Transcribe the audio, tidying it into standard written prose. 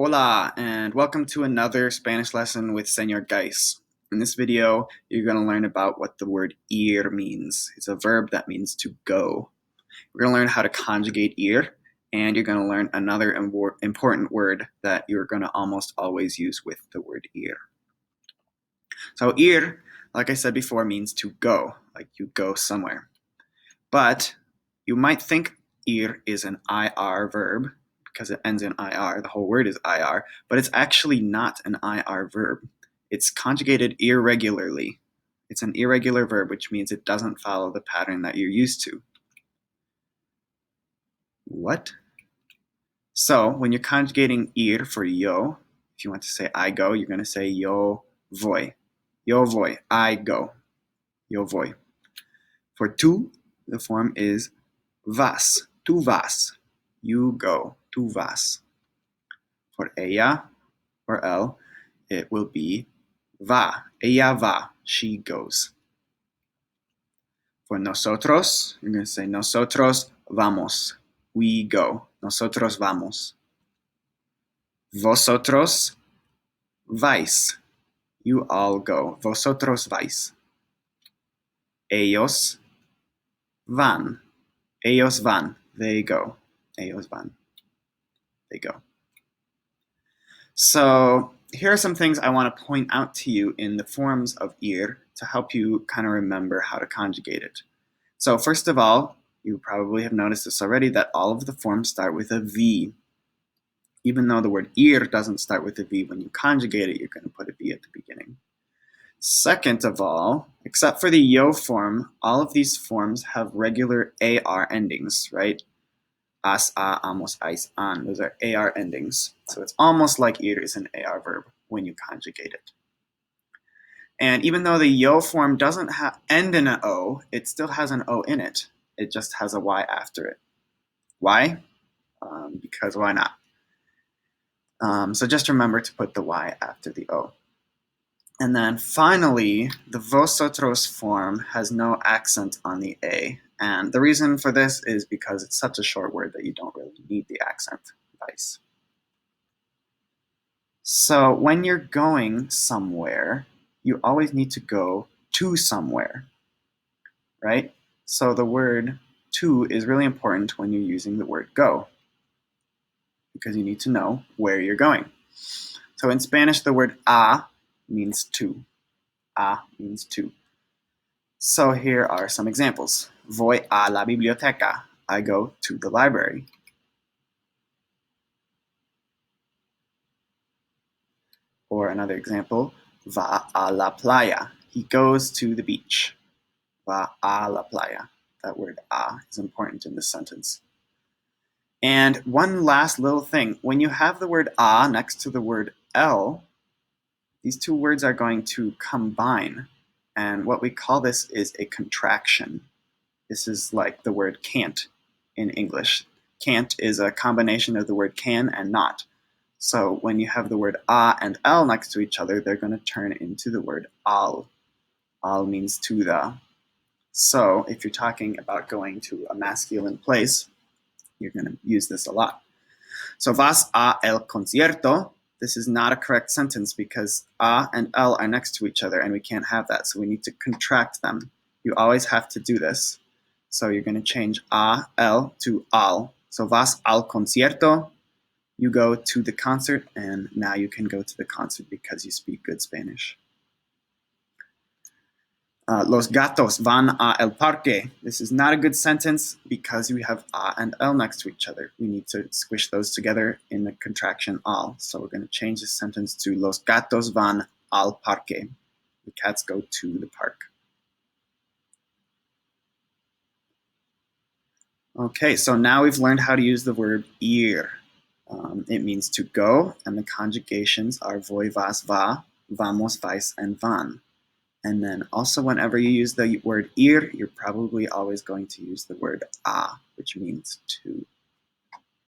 Hola, and welcome to another Spanish lesson with Señor Geis. In this video, you're going to learn about what the word ir means. It's a verb that means to go. We're going to learn how to conjugate ir, and you're going to learn another important word that you're going to almost always use with the word ir. So ir, like I said before, means to go, like you go somewhere. But you might think ir is an IR verb, because it ends in IR, the whole word is IR, but it's actually not an IR verb. It's conjugated irregularly. It's an irregular verb, which means it doesn't follow the pattern that you're used to. What? So when you're conjugating ir for yo, if you want to say I go, you're going to say yo voy. Yo voy, I go. Yo voy. For tú, the form is vas. Tú vas. You go. Tú vas. For ella or él, it will be va. Ella va. She goes. For nosotros, you're going to say nosotros vamos. We go. Nosotros vamos. Vosotros vais. You all go. Vosotros vais. Ellos van. Ellos van. They go. Ellos van. They go. So here are some things I want to point out to you in the forms of ir to help you kind of remember how to conjugate it. So first of all, you probably have noticed this already, that all of the forms start with a V. Even though the word ir doesn't start with a V, when you conjugate it, you're going to put a V at the beginning. Second of all, except for the yo form, all of these forms have regular AR endings, right? As, a, amos, ais, an. Those are AR endings. So it's almost like ir is an AR verb when you conjugate it. And even though the yo form doesn't end in an O, it still has an O in it. It just has a Y after it. Why? Because why not? So just remember to put the Y after the O. And then finally, the vosotros form has no accent on the A. And the reason for this is because it's such a short word that you don't really need the accent. Vice. So when you're going somewhere, you always need to go to somewhere, right? So the word to is really important when you're using the word go, because you need to know where you're going. So in Spanish, the word a means to. A means to. So here are some examples. Voy a la biblioteca. I go to the library. Or another example, va a la playa. He goes to the beach. Va a la playa. That word a is important in this sentence. And one last little thing. When you have the word a next to the word el, these two words are going to combine. And what we call this is a contraction. This is like the word can't in English. Can't is a combination of the word can and not. So when you have the word a and el next to each other, they're going to turn into the word al. Al means to the. So if you're talking about going to a masculine place, you're going to use this a lot. So vas a el concierto. This is not a correct sentence because a and el are next to each other and we can't have that. So we need to contract them. You always have to do this. So you're going to change a, el to al. So vas al concierto. You go to the concert, and now you can go to the concert because you speak good Spanish. Los gatos van a el parque. This is not a good sentence because we have a and el next to each other. We need to squish those together in the contraction al. So we're going to change this sentence to Los gatos van al parque. The cats go to the park. Okay, so now we've learned how to use the word ir. It means to go, and the conjugations are voy, vas, va, vamos, vais, and van. And then also whenever you use the word ir, you're probably always going to use the word a, which means to.